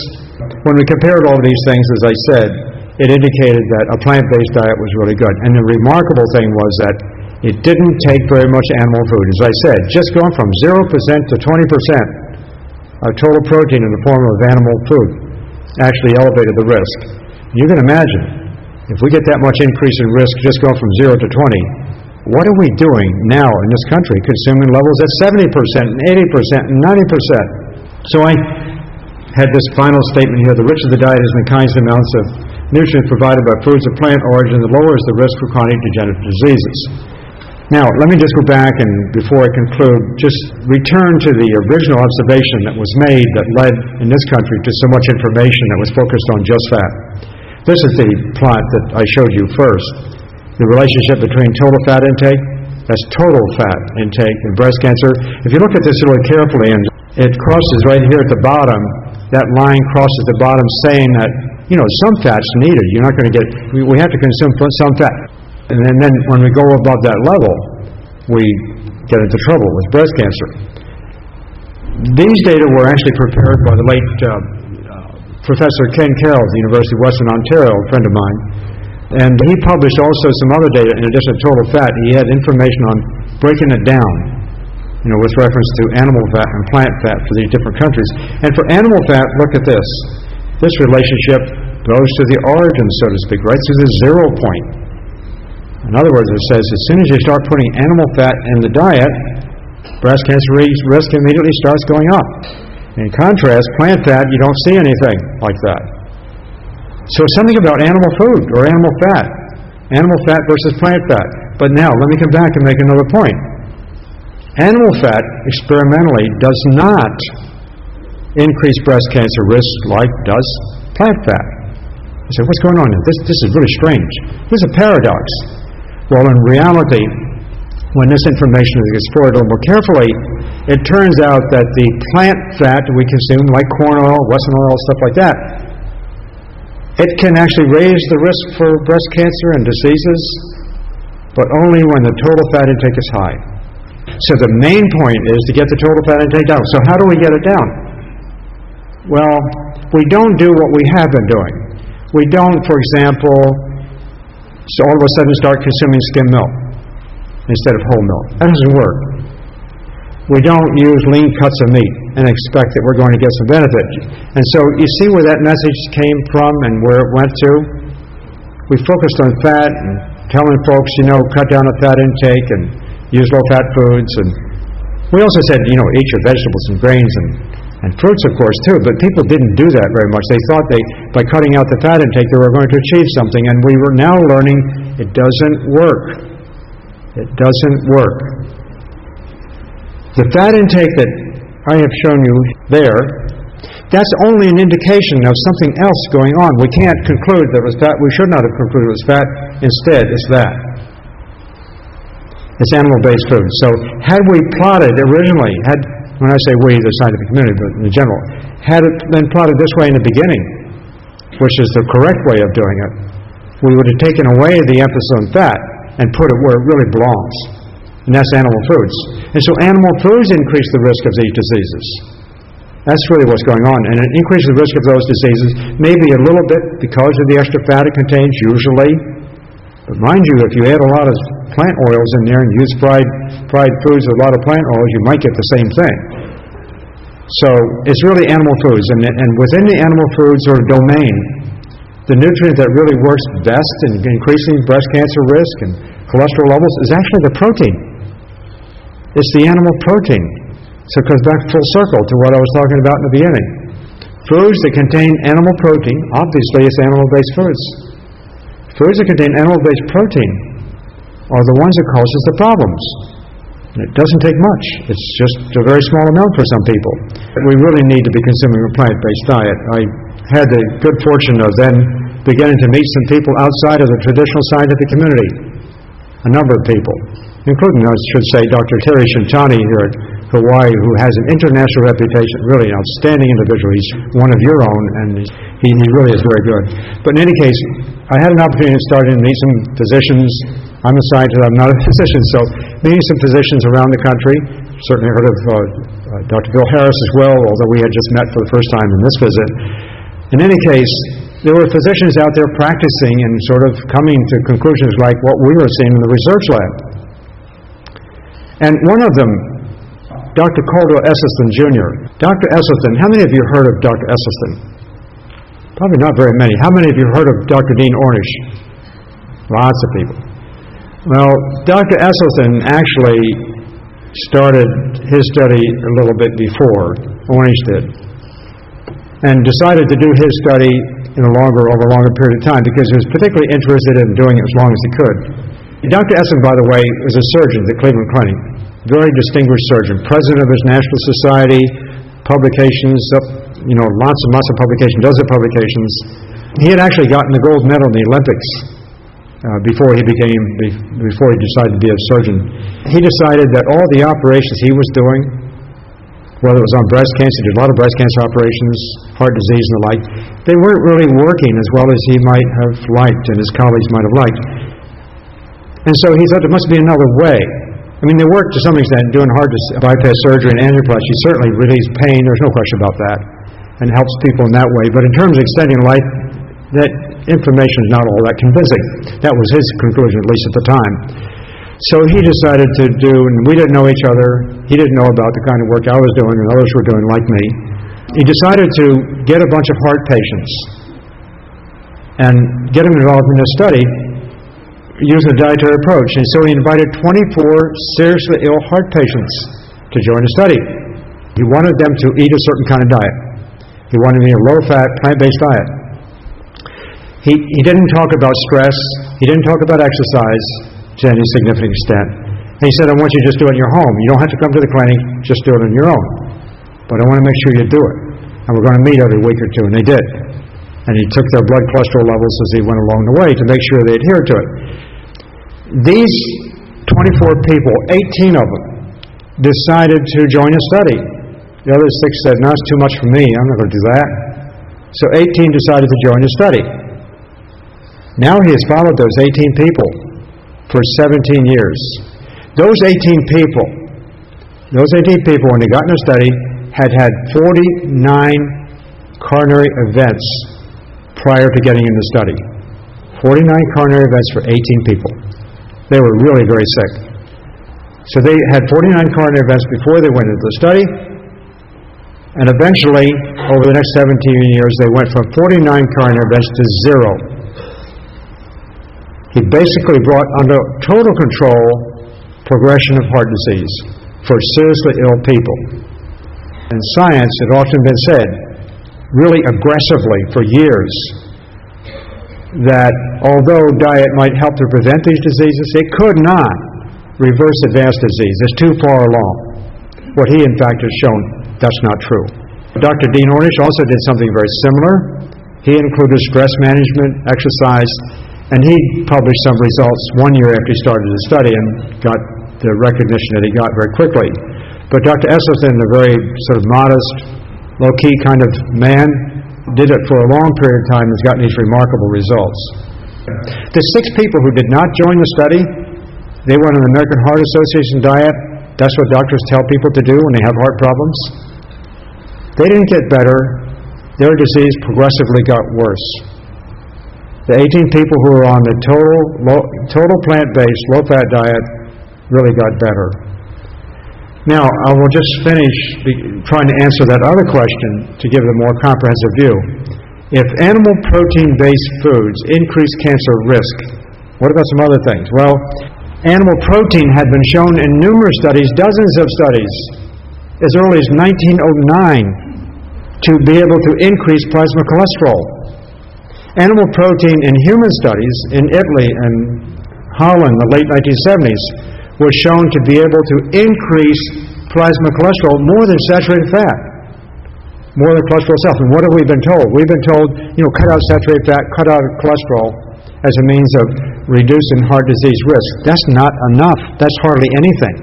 When we compared all of these things, as I said, it indicated that a plant-based diet was really good. And the remarkable thing was that it didn't take very much animal food. As I said, just going from 0% to 20% of total protein in the form of animal food actually elevated the risk. You can imagine, if we get that much increase in risk just going from 0 to 20, what are we doing now in this country consuming levels at 70% and 80% and 90%? So I had this final statement here: the richer the diet is in the kinds of amounts of nutrients provided by foods of plant origin, the lower is the risk for chronic degenerative diseases. Now, let me just go back and, before I conclude, just return to the original observation that was made that led in this country to so much information that was focused on just fat. This is the plot that I showed you first. The relationship between total fat intake, that's total fat intake, and breast cancer. If you look at this really carefully, and it crosses right here at the bottom, that line crosses the bottom saying that, some fat's needed. You're not going to get, we have to consume some fat. And then when we go above that level, we get into trouble with breast cancer. These data were actually prepared by the late Professor Ken Carroll at the University of Western Ontario, a friend of mine. And he published also some other data in addition to total fat. He had information on breaking it down, with reference to animal fat and plant fat for these different countries. And for animal fat, look at this. This relationship goes to the origin, so to speak, right to the 0 point. In other words, it says as soon as you start putting animal fat in the diet, breast cancer risk immediately starts going up. In contrast, plant fat, you don't see anything like that. So something about animal food or animal fat versus plant fat. But now, let me come back and make another point. Animal fat, experimentally, does not increase breast cancer risk like does plant fat. You say, what's going on here? This is really strange. This is a paradox. Well, in reality, when this information is explored a little more carefully, it turns out that the plant fat we consume, like corn oil, western oil, stuff like that, it can actually raise the risk for breast cancer and diseases, but only when the total fat intake is high. So the main point is to get the total fat intake down. So how do we get it down? Well, we don't do what we have been doing. We don't, for example, all of a sudden start consuming skim milk instead of whole milk. That doesn't work. We don't use lean cuts of meat and expect that we're going to get some benefit. And so you see where that message came from and where it went to? We focused on fat and telling folks, cut down the fat intake and use low-fat foods. And we also said, eat your vegetables and grains and fruits, of course, too. But people didn't do that very much. They thought by cutting out the fat intake, they were going to achieve something. And we were now learning it doesn't work. It doesn't work. The fat intake that I have shown you there, that's only an indication of something else going on. We can't conclude that it was fat. We should not have concluded it was fat. Instead, it's that. It's animal-based food. So had we plotted originally, when I say we, the scientific community, but in general, had it been plotted this way in the beginning, which is the correct way of doing it, we would have taken away the emphasis on fat and put it where it really belongs. And that's animal foods. And so animal foods increase the risk of these diseases. That's really what's going on. And it increases the risk of those diseases maybe a little bit because of the extra fat it contains, usually. But mind you, if you add a lot of plant oils in there and use fried foods with a lot of plant oils, you might get the same thing. So it's really animal foods. And within the animal foods or domain, the nutrient that really works best in increasing breast cancer risk and cholesterol levels is actually the protein. It's the animal protein. So it comes back full circle to what I was talking about in the beginning. Foods that contain animal protein, obviously it's animal-based foods. Foods that contain animal-based protein are the ones that cause us the problems. And it doesn't take much. It's just a very small amount for some people. We really need to be consuming a plant-based diet. I had the good fortune of then beginning to meet some people outside of the traditional scientific community. A number of people, including, I should say, Dr. Terry Shintani here at Hawaii, who has an international reputation, really an outstanding individual. He's one of your own, and he really is very good. But in any case, I had an opportunity to start to meet some physicians. I'm a scientist, I'm not a physician, so meeting some physicians around the country. Certainly heard of Dr. Bill Harris as well, although we had just met for the first time in this visit. In any case, there were physicians out there practicing and sort of coming to conclusions like what we were seeing in the research lab. And one of them, Dr. Caldwell Esselstyn Jr. Dr. Esselstyn, how many of you heard of Dr. Esselstyn? Probably not very many. How many of you heard of Dr. Dean Ornish? Lots of people. Well, Dr. Esselstyn actually started his study a little bit before Ornish did, and decided to do his study over a longer period of time because he was particularly interested in doing it as long as he could. Dr. Esselstyn, by the way, was a surgeon at the Cleveland Clinic, very distinguished surgeon, president of his National Society, publications, lots and lots of publications, dozens of publications. He had actually gotten the gold medal in the Olympics before he decided to be a surgeon. He decided that all the operations he was doing, whether it was on breast cancer, he did a lot of breast cancer operations, heart disease and the like, they weren't really working as well as he might have liked and his colleagues might have liked. And so he thought there must be another way. I mean, they work to some extent doing heart bypass surgery and angioplasty certainly relieves pain, there's no question about that, and helps people in that way. But in terms of extending life, that information is not all that convincing. That was his conclusion, at least at the time. So he decided to do, and we didn't know each other, he didn't know about the kind of work I was doing and others were doing like me. He decided to get a bunch of heart patients and get them involved in a study using a dietary approach. And so he invited 24 seriously ill heart patients to join the study. He wanted them to eat a certain kind of diet. He wanted them to eat a low-fat, plant-based diet. He didn't talk about stress. He didn't talk about exercise to any significant extent. And he said, I want you to just do it in your home. You don't have to come to the clinic, just do it on your own. But I want to make sure you do it. And we're going to meet every week or two, and they did. And he took their blood cholesterol levels as he went along the way to make sure they adhered to it. These 24 people, 18 of them, decided to join a study. The other 6 said, no, it's too much for me. I'm not going to do that. So 18 decided to join the study. Now he has followed those 18 people for 17 years. Those 18 people, when they got in the study, had 49 coronary events prior to getting in the study. 49 coronary events for 18 people. They were really very sick. So they had 49 coronary events before they went into the study, and eventually, over the next 17 years, they went from 49 coronary events to 0. He basically brought under total control progression of heart disease for seriously ill people. In science, it often been said, really aggressively for years, that although diet might help to prevent these diseases, it could not reverse advanced disease. It's too far along. What he, in fact, has shown, that's not true. Dr. Dean Ornish also did something very similar. He included stress management, exercise, and he published some results 1 year after he started the study and got the recognition that he got very quickly. But Dr. Esselstyn, a very sort of modest, low-key kind of man, did it for a long period of time and has gotten these remarkable results. The 6 people who did not join the study, they went on the American Heart Association diet. That's what doctors tell people to do when they have heart problems. They didn't get better. Their disease progressively got worse. The 18 people who were on the total plant-based, low-fat diet really got better. Now, I will just finish trying to answer that other question to give a more comprehensive view. If animal protein-based foods increase cancer risk, what about some other things? Well, Animal protein had been shown in numerous studies, dozens of studies, as early as 1909, to be able to increase plasma cholesterol. Animal protein in human studies in Italy and Holland in the late 1970s was shown to be able to increase plasma cholesterol more than saturated fat, more than cholesterol itself. And what have we been told? We've been told, cut out saturated fat, cut out cholesterol as a means of reducing heart disease risk. That's not enough. That's hardly anything.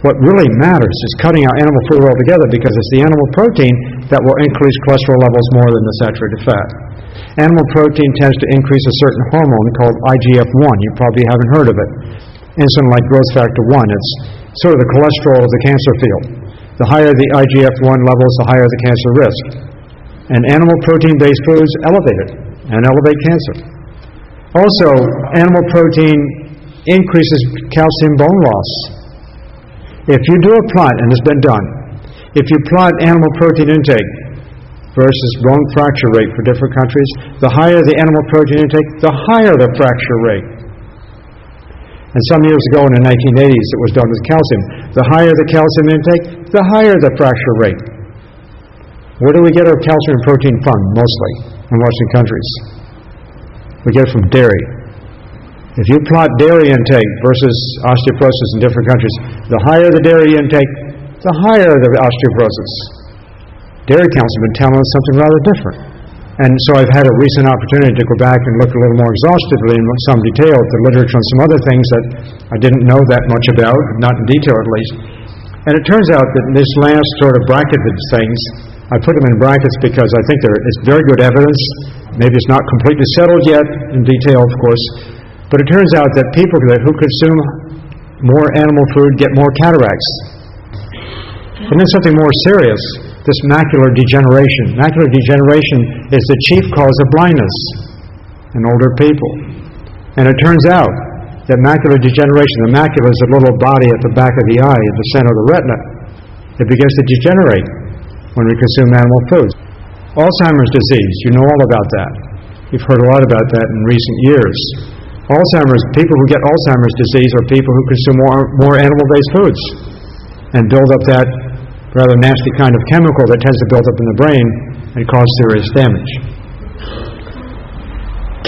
What really matters is cutting out animal food altogether, because it's the animal protein that will increase cholesterol levels more than the saturated fat. Animal protein tends to increase a certain hormone called IGF-1. You probably haven't heard of it. Insulin-like growth factor 1. It's sort of the cholesterol of the cancer field. The higher the IGF-1 levels, the higher the cancer risk. And animal protein-based foods elevate it and elevate cancer. Also, animal protein increases calcium bone loss. If you do a plot, and it's been done, if you plot animal protein intake versus bone fracture rate for different countries, the higher the animal protein intake, the higher the fracture rate. And some years ago in the 1980s, it was done with calcium. The higher the calcium intake, the higher the fracture rate. Where do we get our calcium and protein from, mostly, in Western countries? We get it from dairy. If you plot dairy intake versus osteoporosis in different countries, the higher the dairy intake, the higher the osteoporosis. Dairy counts have been telling us something rather different. And so I've had a recent opportunity to go back and look a little more exhaustively in some detail at the literature on some other things that I didn't know that much about, not in detail at least. And it turns out that this last sort of bracketed things, I put them in brackets because I think it's very good evidence. Maybe it's not completely settled yet in detail, of course. But it turns out that people who consume more animal food get more cataracts. And then something more serious, this macular degeneration. Macular degeneration is the chief cause of blindness in older people. And it turns out that macular degeneration, the macula is a little body at the back of the eye, at the center of the retina. It begins to degenerate when we consume animal foods. Alzheimer's disease, you know all about that. You've heard a lot about that in recent years. People who get Alzheimer's disease are people who consume more animal-based foods and build up that rather nasty kind of chemical that tends to build up in the brain and cause serious damage.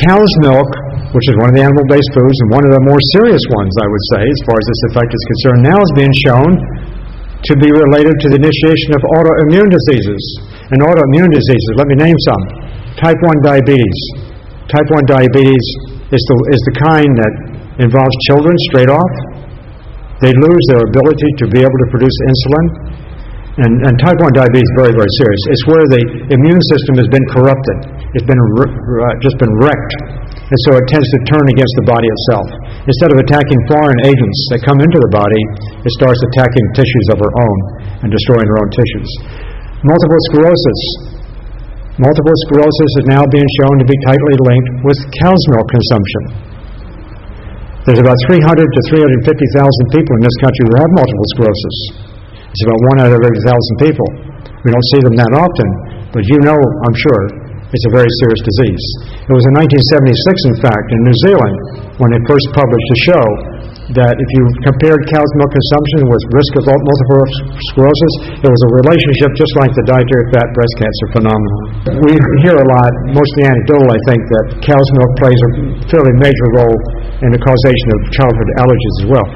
Cow's milk, which is one of the animal-based foods and one of the more serious ones, I would say, as far as this effect is concerned, now is being shown to be related to the initiation of autoimmune diseases. And autoimmune diseases, let me name some. Type 1 diabetes. Type 1 diabetes is the kind that involves children straight off. They lose their ability to be able to produce insulin. And type 1 diabetes is very, very serious. It's where the immune system has been corrupted. It's been just been wrecked. And so it tends to turn against the body itself. Instead of attacking foreign agents that come into the body, it starts attacking tissues of our own and destroying our own tissues. Multiple sclerosis. Multiple sclerosis is now being shown to be tightly linked with cow's milk consumption. There's about 300 to 350,000 people in this country who have multiple sclerosis. It's about 1 out of every 1,000 people. We don't see them that often, but you know, I'm sure, it's a very serious disease. It was in 1976, in fact, in New Zealand, when they first published a show that if you compared cow's milk consumption with risk of multiple sclerosis, there was a relationship just like the dietary fat breast cancer phenomenon. We hear a lot, mostly anecdotal, I think, that cow's milk plays a fairly major role in the causation of childhood allergies as well.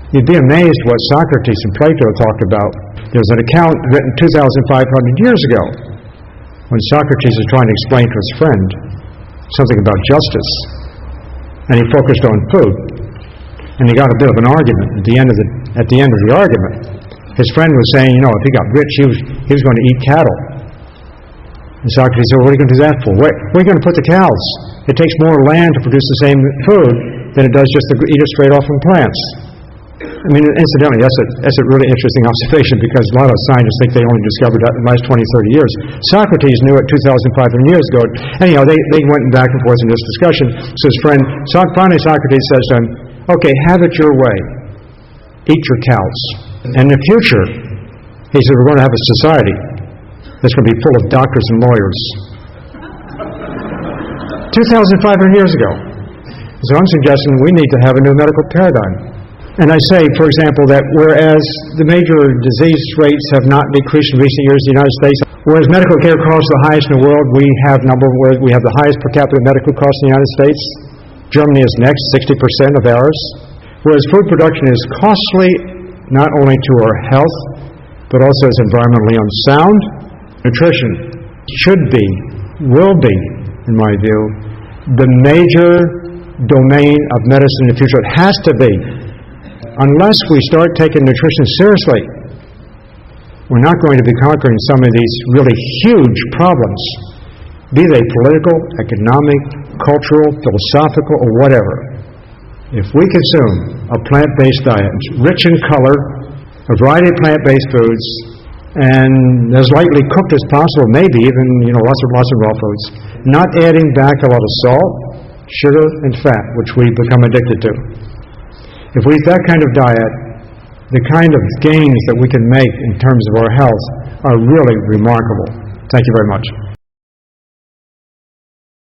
You'd be amazed what Socrates and Plato talked about. There's an account written 2,500 years ago when Socrates is trying to explain to his friend something about justice, and he focused on food. And he got a bit of an argument. At the end of the argument, his friend was saying, if he got rich, he was going to eat cattle. And Socrates said, what are you going to do that for? Where are you going to put the cows? It takes more land to produce the same food than it does just to eat it straight off from plants. I mean, incidentally, that's a really interesting observation, because a lot of scientists think they only discovered that in the last 20, 30 years. Socrates knew it 2,500 years ago. Anyhow, they went back and forth in this discussion. So his friend, finally Socrates says to him, okay, have it your way. Eat your cows. And in the future, he said, we're going to have a society that's going to be full of doctors and lawyers. 2,500 years ago. So I'm suggesting we need to have a new medical paradigm. And I say, for example, that whereas the major disease rates have not decreased in recent years in the United States, whereas medical care costs the highest in the world, we have the highest per capita medical costs in the United States. Germany is next, 60% of ours. Whereas food production is costly not only to our health, but also is environmentally unsound. Nutrition should be, will be, in my view, the major domain of medicine in the future. It has to be. Unless we start taking nutrition seriously, we're not going to be conquering some of these really huge problems, be they political, economic, cultural, philosophical, or whatever. If we consume a plant-based diet, rich in color, a variety of plant-based foods, and as lightly cooked as possible, maybe even lots of raw foods, not adding back a lot of salt, sugar, and fat, which we become addicted to. If we eat that kind of diet, the kind of gains that we can make in terms of our health are really remarkable. Thank you very much.